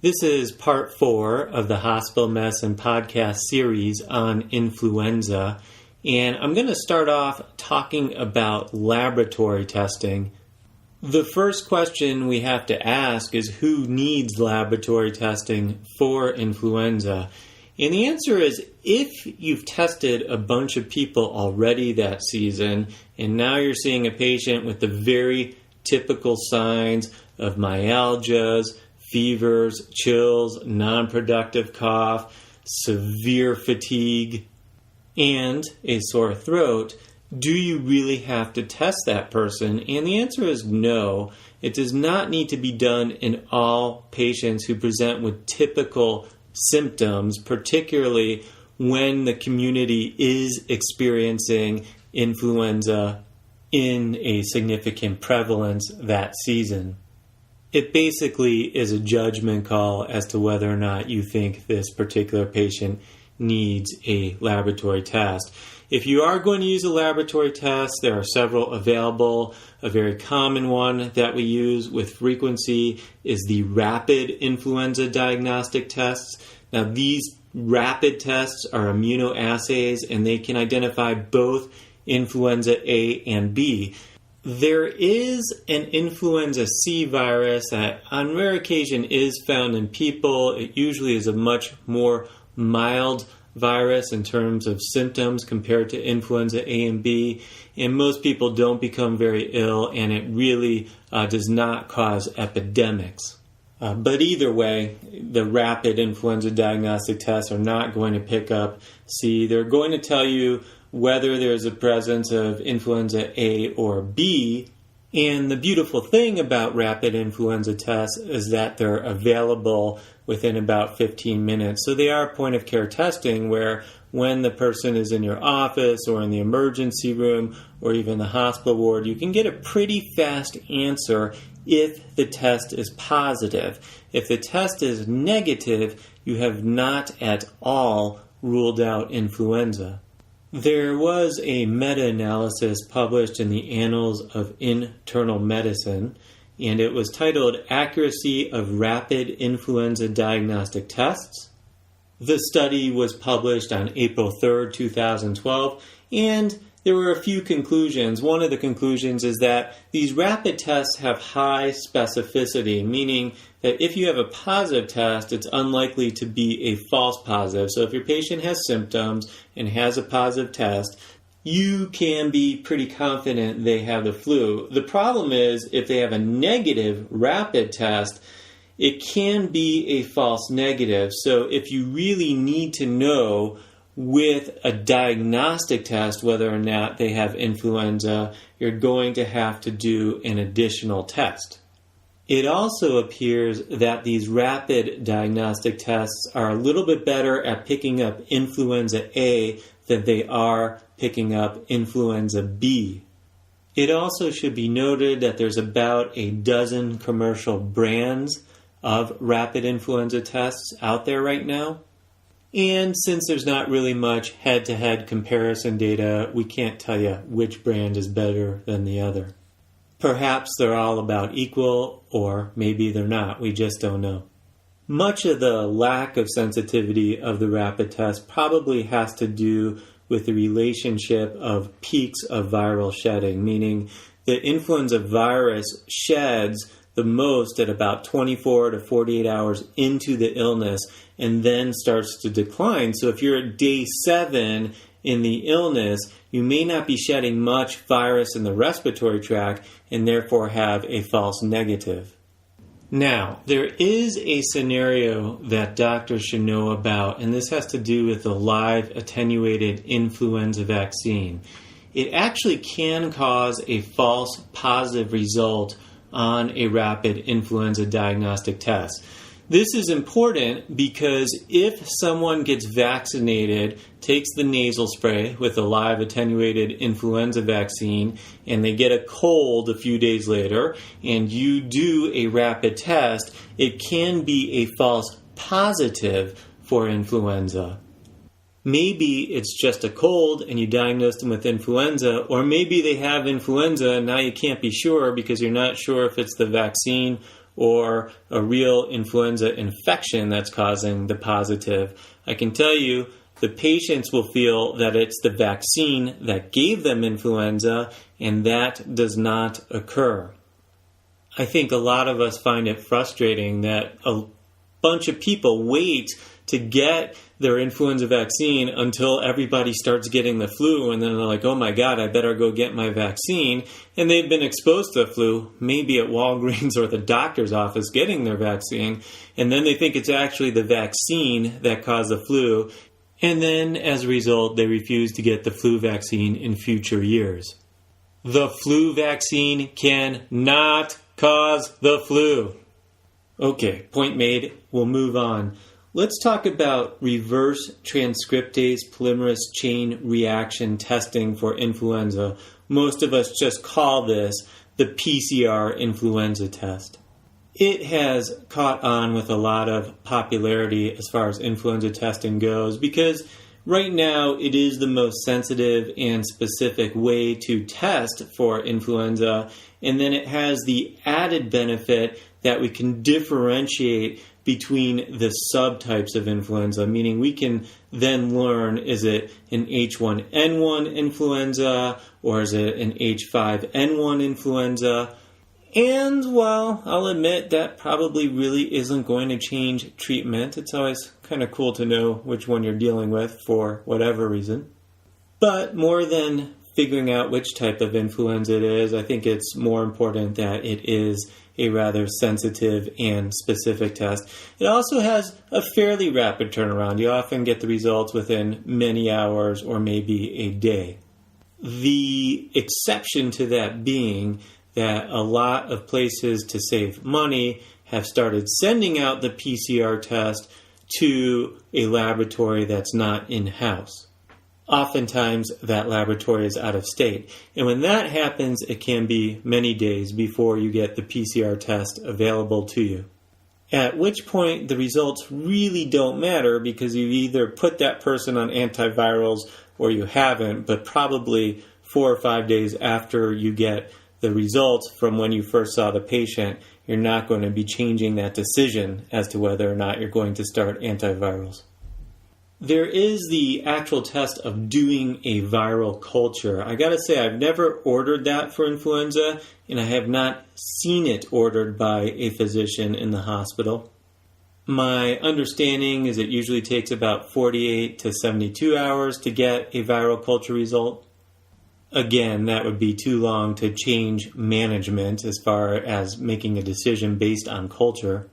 This is part 4 of the Hospital Medicine podcast series on influenza, and I'm going to start off talking about laboratory testing. The first question we have to ask is who needs laboratory testing for influenza? And the answer is if you've tested a bunch of people already that season, and now you're seeing a patient with the very typical signs of myalgias, fevers, chills, non-productive cough, severe fatigue, and a sore throat, do you really have to test that person? And the answer is no. It does not need to be done in all patients who present with typical symptoms, particularly when the community is experiencing influenza in a significant prevalence that season. It basically is a judgment call as to whether or not you think this particular patient needs a laboratory test. If you are going to use a laboratory test, there are several available. A very common one that we use with frequency is the rapid influenza diagnostic tests. Now, these rapid tests are immunoassays, and they can identify both influenza A and B. There is an influenza C virus that on rare occasion is found in people. It usually is a much more mild virus in terms of symptoms compared to influenza A and B, and most people don't become very ill, and it really does not cause epidemics. But either way, the rapid influenza diagnostic tests are not going to pick up C. They're going to tell you whether there's a presence of influenza A or B. And the beautiful thing about rapid influenza tests is that they're available within about 15 minutes. So they are point of care testing where when the person is in your office or in the emergency room or even the hospital ward, you can get a pretty fast answer if the test is positive. If the test is negative, you have not at all ruled out influenza. There was a meta-analysis published in the Annals of Internal Medicine, and it was titled Accuracy of Rapid Influenza Diagnostic Tests. The study was published on April 3rd, 2012, and there were a few conclusions. One of the conclusions is that these rapid tests have high specificity, meaning that if you have a positive test, it's unlikely to be a false positive. So if your patient has symptoms and has a positive test, you can be pretty confident they have the flu. The problem is if they have a negative rapid test, it can be a false negative. So if you really need to know with a diagnostic test whether or not they have influenza, you're going to have to do an additional test. It also appears that these rapid diagnostic tests are a little bit better at picking up influenza A than they are picking up influenza B. It also should be noted that there's about a dozen commercial brands of rapid influenza tests out there right now. And since there's not really much head-to-head comparison data, we can't tell you which brand is better than the other. Perhaps they're all about equal, or maybe they're not. We just don't know. Much of the lack of sensitivity of the rapid test probably has to do with the relationship of peaks of viral shedding, meaning the influenza virus sheds the most at about 24 to 48 hours into the illness and then starts to decline. So if you're at day 7 in the illness, you may not be shedding much virus in the respiratory tract and therefore have a false negative. Now, there is a scenario that doctors should know about, and this has to do with the live attenuated influenza vaccine. It actually can cause a false positive result on a rapid influenza diagnostic test. This is important because if someone gets vaccinated, takes the nasal spray with a live attenuated influenza vaccine, and they get a cold a few days later, and you do a rapid test, it can be a false positive for influenza. Maybe it's just a cold and you diagnose them with influenza, or maybe they have influenza and now you can't be sure because you're not sure if it's the vaccine or a real influenza infection that's causing the positive. I can tell you the patients will feel that it's the vaccine that gave them influenza, and that does not occur. I think a lot of us find it frustrating that a bunch of people wait to get their influenza vaccine until everybody starts getting the flu, and then they're like, oh my God, I better go get my vaccine. And they've been exposed to the flu, maybe at Walgreens or the doctor's office getting their vaccine, and then they think it's actually the vaccine that caused the flu. And then, as a result, they refuse to get the flu vaccine in future years. The flu vaccine cannot cause the flu. Okay, point made. We'll move on. Let's talk about reverse transcriptase polymerase chain reaction testing for influenza. Most of us just call this the PCR influenza test. It has caught on with a lot of popularity as far as influenza testing goes because right now it is the most sensitive and specific way to test for influenza, and then it has the added benefit that we can differentiate between the subtypes of influenza, meaning we can then learn, is it an H1N1 influenza or is it an H5N1 influenza? And, well, I'll admit that probably really isn't going to change treatment. It's always kind of cool to know which one you're dealing with for whatever reason. But more than figuring out which type of influenza it is, I think it's more important that it is a rather sensitive and specific test. It also has a fairly rapid turnaround. You often get the results within many hours or maybe a day. The exception to that being that a lot of places to save money have started sending out the PCR test to a laboratory that's not in-house. Oftentimes, that laboratory is out of state. And when that happens, it can be many days before you get the PCR test available to you. At which point, the results really don't matter because you either put that person on antivirals or you haven't, but probably 4 or 5 days after you get the results from when you first saw the patient, you're not going to be changing that decision as to whether or not you're going to start antivirals. There is the actual test of doing a viral culture. I gotta say, I've never ordered that for influenza, and I have not seen it ordered by a physician in the hospital. My understanding is it usually takes about 48 to 72 hours to get a viral culture result. Again, that would be too long to change management as far as making a decision based on culture.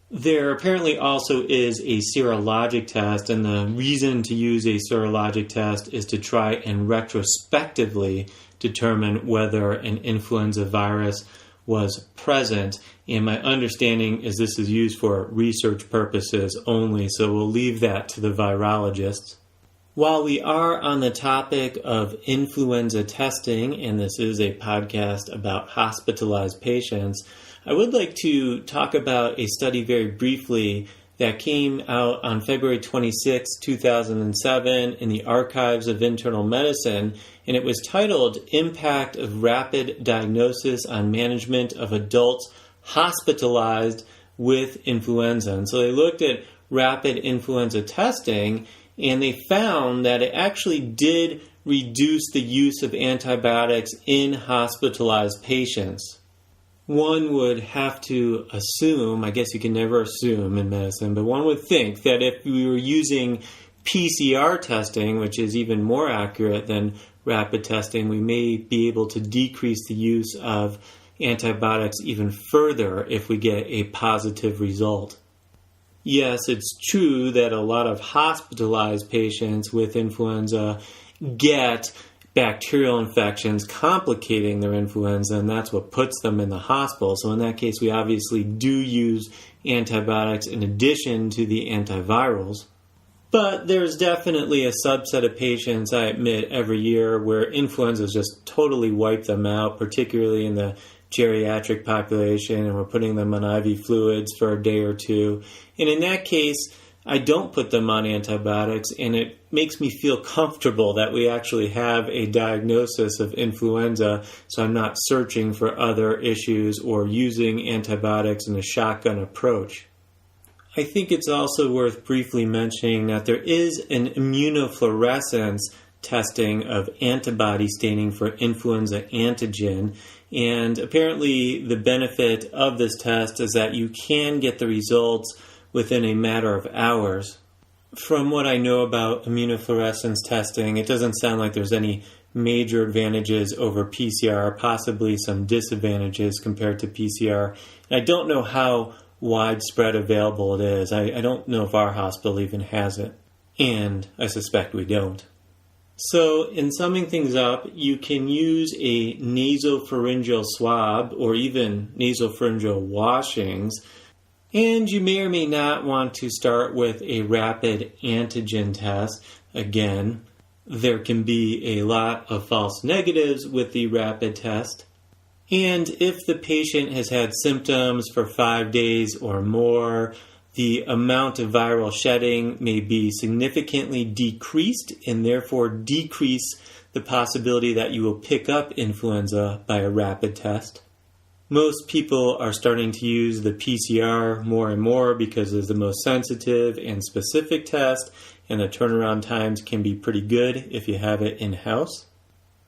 There apparently also is a serologic test, and the reason to use a serologic test is to try and retrospectively determine whether an influenza virus was present. And my understanding is this is used for research purposes only, so we'll leave that to the virologists. While we are on the topic of influenza testing, and this is a podcast about hospitalized patients, I would like to talk about a study very briefly that came out on February 26, 2007 in the Archives of Internal Medicine, and it was titled Impact of Rapid Diagnosis on Management of Adults Hospitalized with Influenza. And so they looked at rapid influenza testing, and they found that it actually did reduce the use of antibiotics in hospitalized patients. One would have to assume, I guess you can never assume in medicine, but one would think that if we were using PCR testing, which is even more accurate than rapid testing, we may be able to decrease the use of antibiotics even further if we get a positive result. Yes, it's true that a lot of hospitalized patients with influenza get bacterial infections complicating their influenza, and that's what puts them in the hospital. So in that case, we obviously do use antibiotics in addition to the antivirals. But there's definitely a subset of patients, I admit, every year where influenza just totally wipe them out, particularly in the geriatric population, and we're putting them on IV fluids for a day or two. And in that case, I don't put them on antibiotics, and it makes me feel comfortable that we actually have a diagnosis of influenza, so I'm not searching for other issues or using antibiotics in a shotgun approach. I think it's also worth briefly mentioning that there is an immunofluorescence testing of antibody staining for influenza antigen, and apparently the benefit of this test is that you can get the results within a matter of hours. From what I know about immunofluorescence testing, it doesn't sound like there's any major advantages over PCR, possibly some disadvantages compared to PCR. And I don't know how widespread available it is. I don't know if our hospital even has it, and I suspect we don't. So, in summing things up, you can use a nasopharyngeal swab or even nasopharyngeal washings, and you may or may not want to start with a rapid antigen test. Again, there can be a lot of false negatives with the rapid test. And if the patient has had symptoms for 5 days or more, the amount of viral shedding may be significantly decreased and therefore decrease the possibility that you will pick up influenza by a rapid test. Most people are starting to use the PCR more and more because it's the most sensitive and specific test, and the turnaround times can be pretty good if you have it in-house.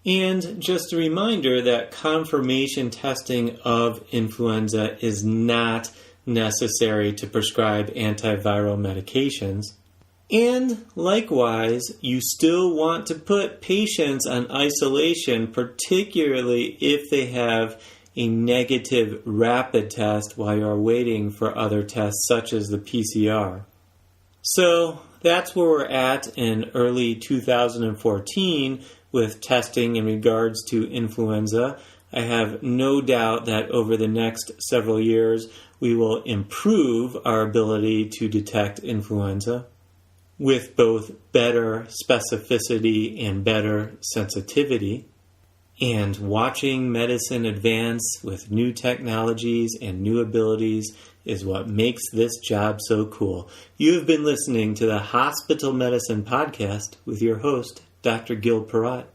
And just a reminder that confirmation testing of influenza is not necessary to prescribe antiviral medications. And likewise, you still want to put patients on isolation, particularly if they have a negative rapid test while you're waiting for other tests such as the PCR. So that's where we're at in early 2014 with testing in regards to influenza. I have no doubt that over the next several years, we will improve our ability to detect influenza with both better specificity and better sensitivity. And watching medicine advance with new technologies and new abilities is what makes this job so cool. You have been listening to the Hospital Medicine Podcast with your host, Dr. Gil Perrott.